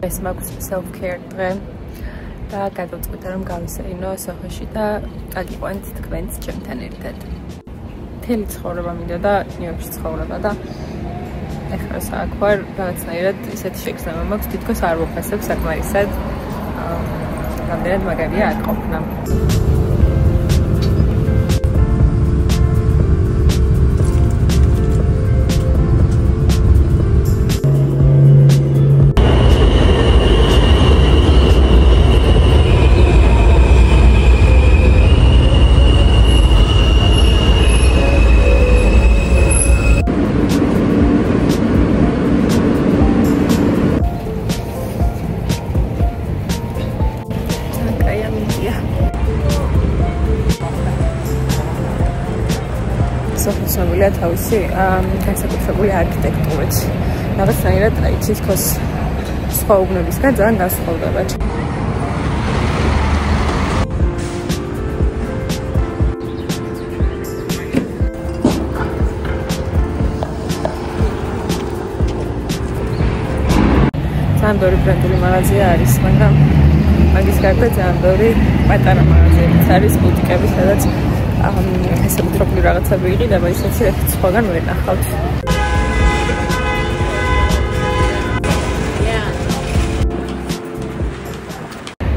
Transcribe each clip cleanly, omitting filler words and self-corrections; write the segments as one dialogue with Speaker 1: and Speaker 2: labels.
Speaker 1: ეს მაქვს self-care დღე და გადავწყვიტე რომ გავისეინო სოხოში და გაგიყვანთ თქვენც ჩემთან ერთად. მთელი ცხოვრება მინდოდა ნიუ-იორკში ცხოვრება და ეხლა საქმე ვარ რაღაცნაირად ისეთი შეგრძნება მაქვს თითქოს არ ვუხესებ საკმარისად რამდენად მაგარია აქ ყოფნა. სოფლისმოვლია თავისი განსაკუთრებული არქიტექტურით. რაღაცნაირად აი თითქოს სხვა უბნებისგან ძალიან განსხვავდება. ძალიან ბევრი ბრენდული მაღაზია არის, მაგრამ მაგის გარდა ძალიან ბევრი პატარა მაღაზიებიც არის, ბუტიკები, სადაც განსაკუთრებული რაღაცები იყიდება, ისიც სხვაგან ვერ ნახავთ.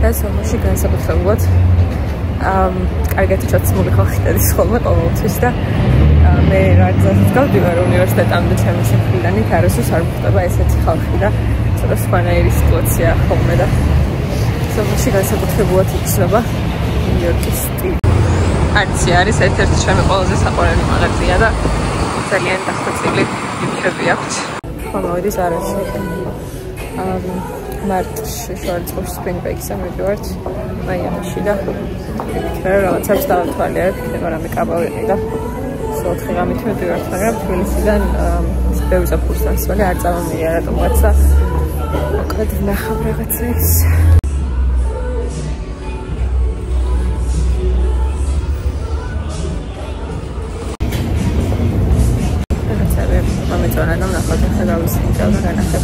Speaker 1: და სოფოში განსაკუთრებულად კარგად ჩაცმული ხალხი დადის ხოლმე ყოველთვის და მე რაღაცას გავდივარ უნივერსიტეტამდე ჩემი შეფრილანით არასდროს არ მოხდება ესეთი ხალხი და ცოტა სხვანაირი სიტუაცია ხოლმე და სოფოში განსაკუთრებულად იცნობა ნიუ-იორკის სტილი. არცი არის ერთ-ერთი ჩემი ყველაზე საყვარელი მაღაზია და ძალიან დახვეწილი ნივთები აქვს. ხომავდი ზარაში მარტში შორწყობს სპრინგ-ბეიქსა მივიდივართ მაიამიში და ვიქნარ რაღაცებს დავთვალიერებ, იქნება რამე კაბავი და 4 ღამით მივიდივართ, მაგრამ თბილისიდან ბევრი ზაფხულს ასვალი არ წამომია რატომღაც და მოკლედ ვნახავ რაღაცებს. Ana na foto que eu vou sentar na garrafa.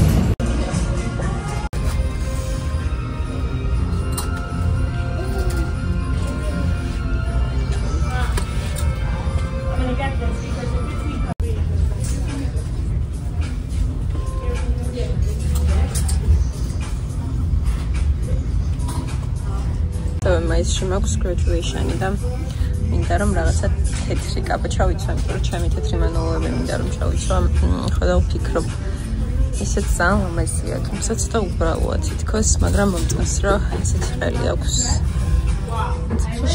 Speaker 1: Mais შემოგვს graduation და მინდა რომ რაღაცა თეთრი კაბა ჩავიცვა, იმიტომ რომ ჩემი თეთრი მანულოები მინდა რომ ჩავიცვა. ხო და ვფიქრობ ისეთ ძალიან ლამაზია, თუმცა ცოტა უბრალოა თითქოს, მაგრამ მომწონს რომ ესეთი ხელი აქვს.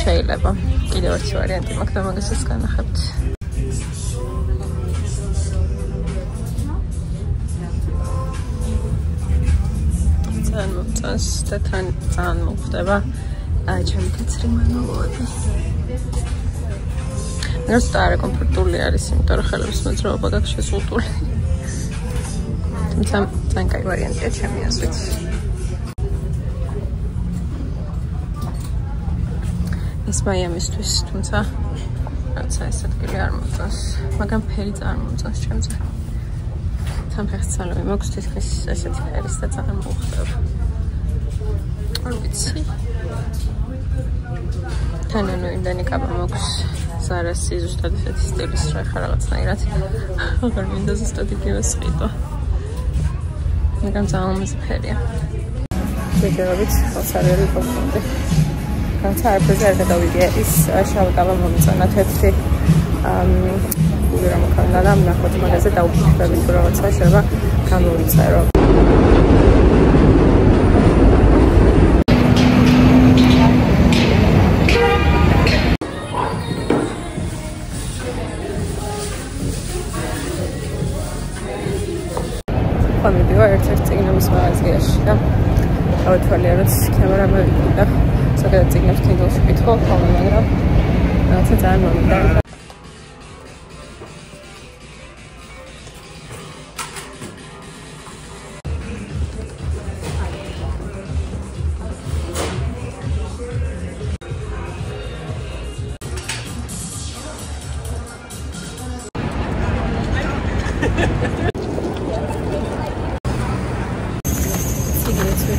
Speaker 1: შეიძლება კიდევ ერთი ვარიანტი მაქვს და მაგასაც განახებთ. ძალიან მომწონს და თან ძალიან მოხდება ჩემი თეთრი მანულოები. Nós estar komfortuli არის, იმიტომ რომ ხელების მოძრაობა გაქვს შეზღუდული. თუმცა ძალიან კაი ვარიანტია ჩემი აზრით. ეს მაიამისთვის, თუმცა რაცა ეს ადგილი არ მომწონს, მაგრამ ფერი ძალიან მომწონს ჩემზე. თან ფეხსაცმელი მაქვს თითქმის ესეთი ფერის და ძალიან მოხდება. არ ვიცი. თან იმდენი კაბა მაქვს. Sarasi ზუსტად ესეთი სტილის რა ხარ რაღაცნაირად აღარ მინდა ზუსტად იგივე სყიდვა. მაგრამ ძალიან მზფერია. შეგერავით ხალხარელი ყოფილი. განსა არაფერზე არ გადავიდე ის შავი კაბა მომწონა თეთრი გული რა მოქონდა და ნახოთ მაგაზე დაუფიქრები თუ რაღაცა შეიძლება გამოვიწერო. მივიდივარ ერთ-ერთ წიგნების მაღაზიაში და დავთვალიერებ იქნება რა მოვიდა. ზოგადად წიგნებს Kindle-ში ვკითხავ ხოლმე, მაგრამ რაღაცა ძალიან მომიდა.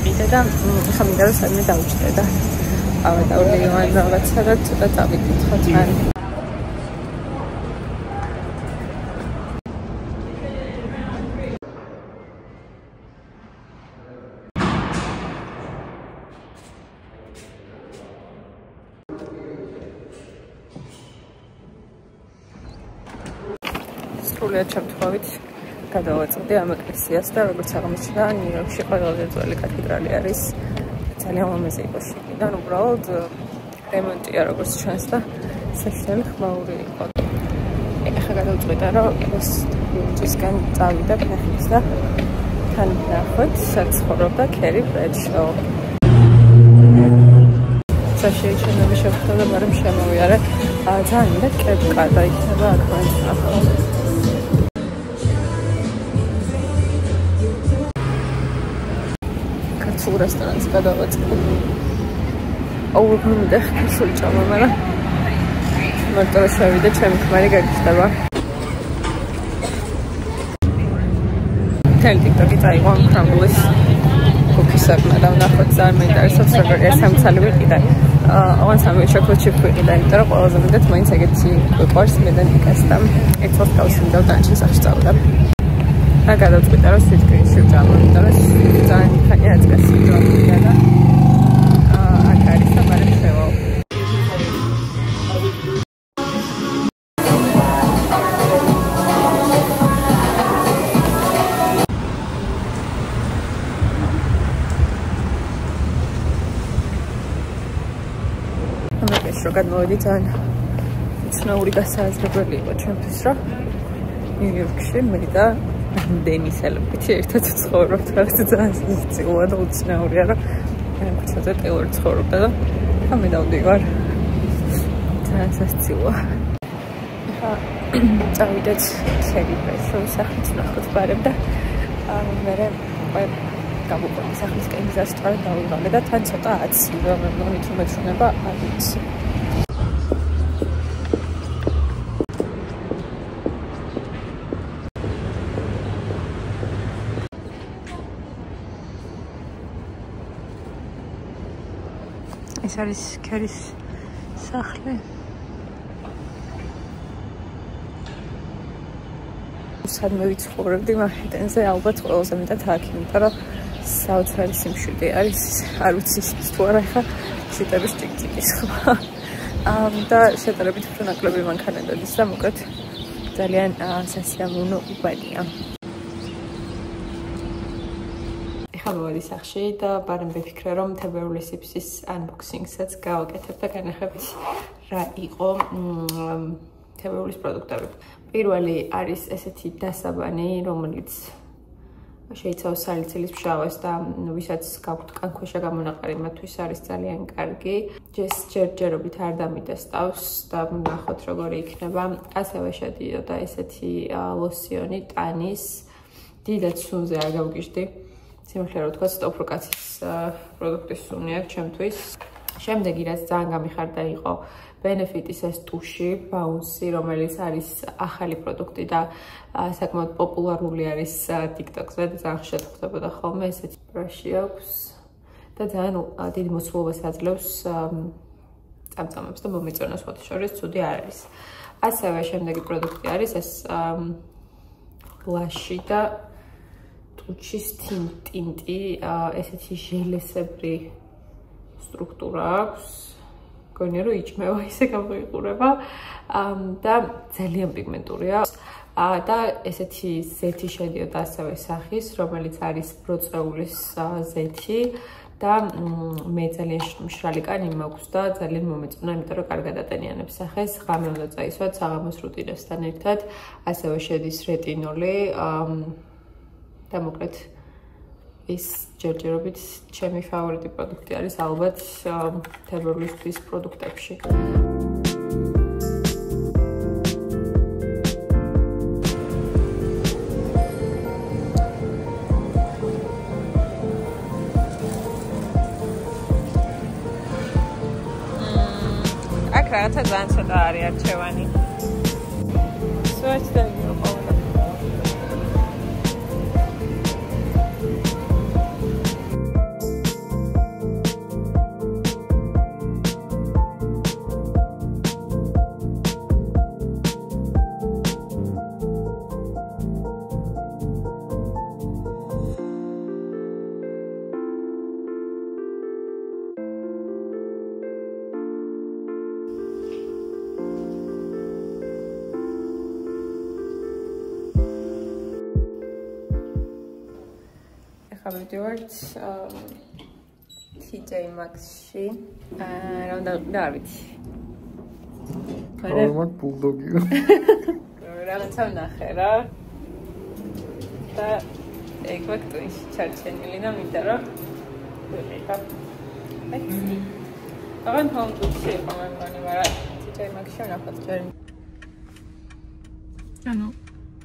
Speaker 1: მივიყიდე და ხა მინდა რომ სადმე დავჭიდე და ავადავლე ან რაღაცა და ცოტა დავიკითხო თან. სრულიად შემთხვევით გადავაწყვეტე ამ ეკლესიას და როგორც აღმოჩნდა ნიუ-იორკში ყველაზე ძველი კათედრალი არის ძალიან ლამაზი იყო შიგნიდან უბრალოდ რემონტია როგორც ჩვენს და საშინელი ხმაური იყო. ეხლა გადავწყვეტა რომ ეს ჯისგან წავიდა ფეხით და თან ნახოთ სად ცხოვრობდა კერი ბრედშოუ. შეიჩენები შეხვდა და მაგრამ შემოვიარე ძალიან და კეპკა და იქნება აქ ვაჭრა. სულ რესტორანს გადავაწყვეტ. აუგმუნდა ხსულ ჭამა, მაგრამ მარტო შევიდე ჩემი ქმარი გაგიხდება. თელ TikTok-ი წაიღო ამ კრამბლის კუკისებმა და ვნახოთ ძალიან მეინტერესებს როგორია სამცალი ვიყიდა. აღარ სამი შოკოლადჩიპ ვიყიდა, იმიტომ რომ ყველაზე მეტად მაინც ეგეთი გვიყვარს მე და ნიკას და ერთად გავსინდა და შესახში წავდა. და გადავწყვიტა რომ სვიტკრინში ვჭამო, იმიტომ რომ ძალიან ხანი აწკასი დავიდა და აქ არის და მაგრამ შევა. ამას რო გადმოვედი ძალიან ცნაური გასააზრებელი იყო ჩემთვის, რომ ნიუ-იორკში მე და დენის ელბითი ერთად ცხოვრობთ, რაღაც ძალიან სიძილა და უცნაურია, რომ მეგობრებთან ტეილორი ცხოვრობდა და მე დავდივარ. ძალიან სასწაულა. ახლა წავიდეთ კერი ბრედშოუს სახლით ნახოთ ბარებ და მე გავუყოლე სახლის კენზას სწორად დავიღალე და თან ცოტა აცი რომ მომით რომ მეცნება არ ვიცი. ეს არის კერის სახლი. სადმე ვიცხოვრობდი მანჰეტენზე ალბათ ყველაზე მეტად აქ, იმიტომ რომ საოცარი სიმშვიდე არის, არ ვიცი ის თუ არა ხა შეტების ტიკტიკის ხმა. და შეტარებით უფრო ნაკლები მანქანადადის და მოკლედ ძალიან სასიამოვნო უბანია. ხალხური სახში და ბარემ ვიფიქრე რომ თებერვლის სიფსის unboxing-საც გავაკეთებ და განახებით რა იყო თებერვლის პროდუქტები. პირველი არის ესეთი დასაბანი, რომელიც შეიცავს სალიცილის ფშავას და ვისაც გაქვთ კანქვეშა გამონაყარი, მათთვის არის ძალიან კარგი. ჯერჯერობით არ დამიტესტავს და ნახოთ როგორი იქნება. ასევე შედიოდა ესეთი ლოსიონი ტანის დიდად სუნზე არ გავგიჟდი. სიმართლე რა ვთქვა, სტოპროკაცის პროდუქტის სუნი აქვს ჩემთვის. შემდეგი რაც ძალიან გამიხარდა იყო Benefit-ის ეს ტუში, ბაუნსი, რომელიც არის ახალი პროდუქტი და საკმაოდ პოპულარული არის TikTok-ზე და ძალიან შეხვდებოდა ხოლმე ესეთი ბრაში აქვს და ძალიან დიდი მოცულობას აძლევს წამწამებს და მომეწონოს ხოთი შორის ცუდი არ არის. ასევე შემდეგი პროდუქტი არის ეს ბლაში და ტუჩის ტინტი, ესეთი ჟელესებრი სტრუქტურა აქვს. გონია რომ იჭმევა ისე გამოიყურება და ძალიან პიგმენტურია და ესეთი ზეთი შედიოდა ასევე სახის, რომელიც არის ბროწეულის ზეთი და მე ძალიან მშრალი კანი მაქვს და ძალიან მომეწონა, იმიტომ რომ კარგად ატენიანებს სახეს. ღამე უნდა წაისვათ საღამოს რუტინასთან ერთად, ასევე შედის რეტინოლი და მოკლედ ის ჯერჯერობით ჩემი ფავორიტი პროდუქტი არის ალბათ თებერვლისთვის პროდუქტებში. აქ რაღაცა ძალიან ცოტა არის არჩევანი. სვეჩდები იყო. ხავდივართ TJ Maxx-ში. რა ვიცი.
Speaker 2: Normal bulldog-ი.
Speaker 1: რაღაცა ვნახე რა. და ეგ ვაქტუში ჩარჩენილი და მინდა რომ ვიყიდო. ეცი. აღარ თამბუში ყამანი, მაგრამ TJ Maxx-ში ვნახოთ ჯერ. ანუ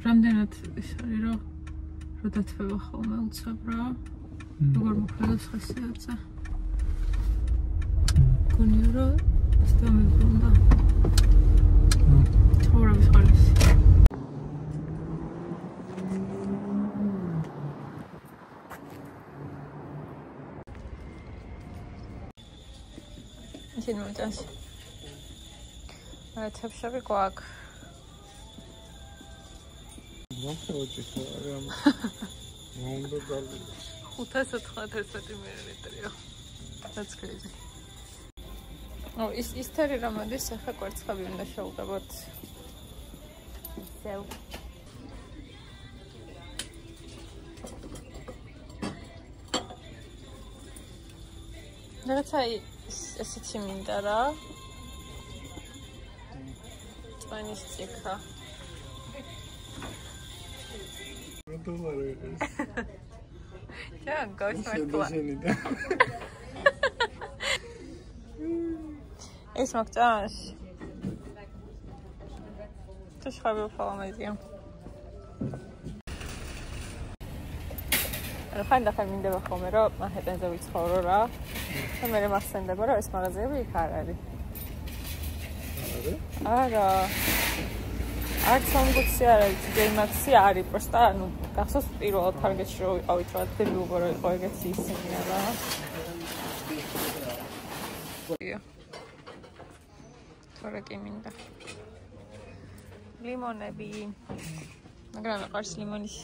Speaker 1: რამდენად ის არის რომ დათვევა ხოლმე უცებ რა. როგორ მოხდეს ხასიათზე. გონია რომ სტამებრუნდა. თორემ ხალხი. ისინი მოწონს. თებშები გვაქვს.
Speaker 2: მოხოჭი ხარ. მომდო გალი.
Speaker 1: 591 მილilitrია. That's crazy. ის თერი რა მოდის, ახლა კვერცხები უნდა შევუყებოთ. ისევ. რაღაცა ესეთი მინდა რა. წვენის ციხა.
Speaker 2: $1 ის.
Speaker 1: ჯან გოშმერტლა. ეს მაგჭას. თუ შევი ფორმაზია. ხანდახან მინდება ხოლმე რომ მანჰეტენზე ვიცხოვრო რა. და მე მახსენდება რომ ეს მაღაზიები იქ არ არის. არა. არც სამგუცი არ არის, TJ Maxx-ი არის, просто ანუ გახსოვს პირველად Target-ში რო ვიყავით რა, დებილობა რო იყო ეგეთი ისინი რა. თორე კი მინდა. ლიმონები. მაგრამ მეყარს ლიმონის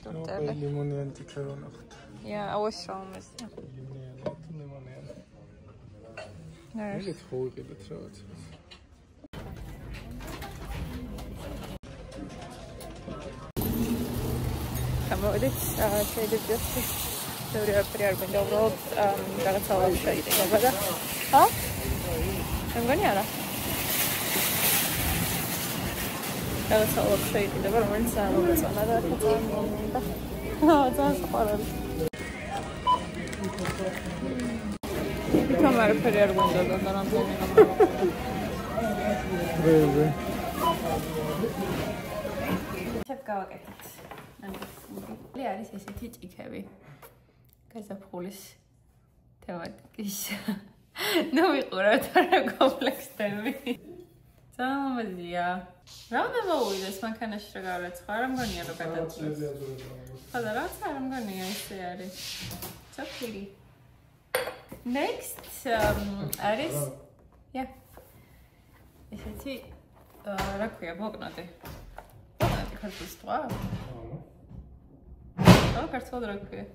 Speaker 1: ტორტები.
Speaker 2: ლიმონიანტი ქერონახთ.
Speaker 1: ავაშრომეს.
Speaker 2: ლიმონიანი. ნუ ხოუყიდეთ რაღაც. გამოდით შეიძლება თეორია არ გვინდა უბრალოდ რაღაცა შეიძლება და მგონი არა რაღაცა შეიძლება რომელიც ამოწონა და ძალიან სპარალი თუმცა ფერი არ გვინდა და რამდენი ვე
Speaker 1: გავაკეთეთ ლი არის ესეთი ჭიქები. გაზაფხულის თემატიკის. ნუ ვიყურავთ რა კომპლექსები. ძალიან რა უნდა მოვიდეს მანქანაში რა გავაცხა, რა მგონია რომ გადაწყვეტს. ხოდა რაც არ მგონია ისე არის. წაფილი. Next არის ესეთი რა ქვია ბლოკნოტი. ბლოკნოტი ქართულს თქვა? ქართულად რა ქვია?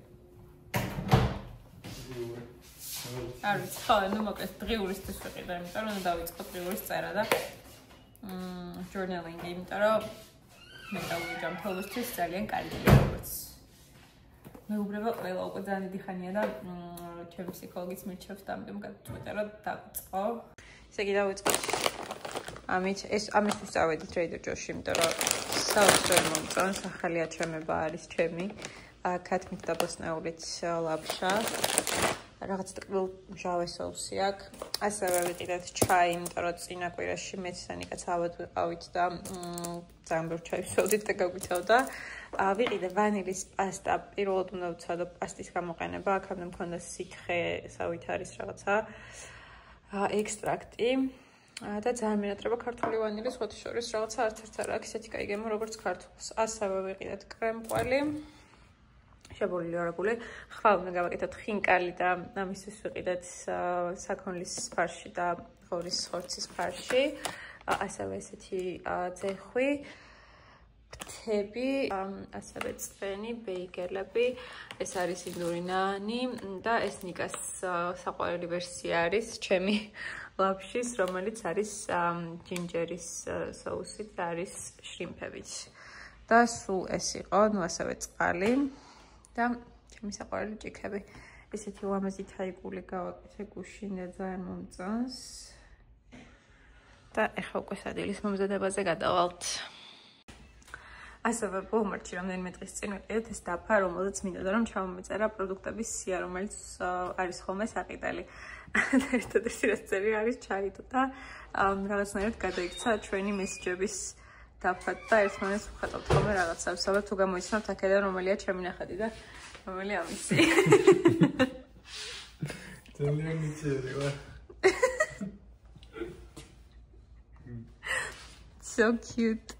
Speaker 1: არ ვიცი, ხო, ნუ მოკლედ დღიურისთვის ვიყიდე, იმიტომ რომ დავიწყო დღიურის წერა და journaling-ი, იმიტომ რომ მე დავიჯამფობისთვის ძალიან კარგია როგორც. მეუბრება ყველა უკვე ძალიან დიდი ხანია და ჩემი ფსიქოლოგიც მირჩევს და ამიტომ გადაწყვეტე რომ დავიწყო. ესე იგი დავიწყე. ამისთვის წავედი Trader Joe's-ში, იმიტომ რომ საოცრად მომწონს, ახალი აჩვენება არის ჩემი. ქათმით დაბოსნეულით ლაფშა. რაღაც ტკბილ მჟავე სოუსი აქვს. ასევე ვიყიდეთ ჩაი, იმიტომ რომ წინა კვირაში მეც სანიკაც ავად ვიყავით და ძალიან ბევრ ჩაის ვსვევდით და გაგვიცავდა. ვიყიდე ვანილის პასტა, პირველად უნდა ვცადო პასტის გამოყენება, აქამდე მქონდა სითხესავით არის რაღაცა ექსტრაქტი. და ძალიან მინატრება ქართული ვანილის ხოთი შორის რაღაცა არც არა აქვს ისეთი кайგე როგორც ქართულს. ასევე ვიყიდეთ კრემკვალი. შებოლილი არაგული. ხვალ უნდა გავაკეთოთ ხინკალი და ამისთვის ვიყიდეთ საქონლის ფარში და ღორის ხორცის ფარში. ასევე ესეთი ძეხვი, ფრთები, ასევე წვენი, ბეიგელები. ეს არის ინდური ნანი და ეს ნიკას საყვარელი ვერსია არის ჩემი ლაფშის, რომელიც არის ჯინჯერის соусით და არის შრიმფებით. და სულ ეს იყო, ნუ ასევე წყალი. და ჩემი საყვარელი ჭიქები. ესეთი ლამაზი თაიგული გავაკეთე გუშინ და ძალიან მომწონს. და ეხლა უკვე სადილის მომზადებაზე გადავალთ. ასევე ბოლმარტში რამდენიმე დღის წინ ვიყიდეთ ეს დაფა, რომელზეც მინდოდა რომ ჩამომეწერა პროდუქტების სია, რომელიც არის ხოლმე საყიდელი. და ერთადერთი რაც წერია არის ჩაიდო და რაღაცნაირად გადაიქცა ჩვენი მესიჯების დაფა და ერთმანეთს ვხატავთ ხოლმე რაღაცებს. ალბათ თუ გამოიცნობთ აქედან რომელია ჩემი ნახატი და რომელია მისი.
Speaker 3: ძალიან მიწერი ვარ.
Speaker 1: So cute.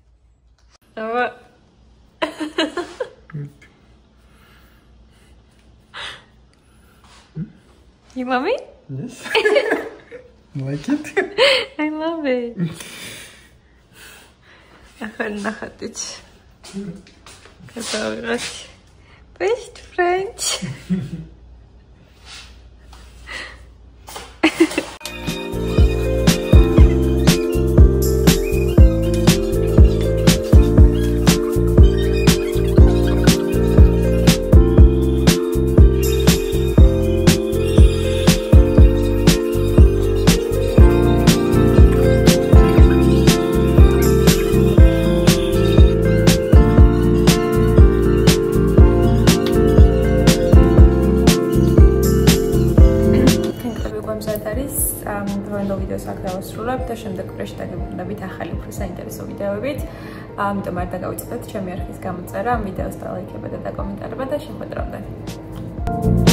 Speaker 1: Oh. You love me?
Speaker 3: Yes. Like it?
Speaker 1: I love it. ناخدت كتابات best friends. და შემდეგ პრეში დაგებრუნდებით ახალი უფრო საინტერესო ვიდეოებით. ამიტომ არ დაგავიწყდეთ ჩემი არხის გამოწერა, ვიდეოს და ლაიქება და დაკომენტარება და შეხვედრამდე.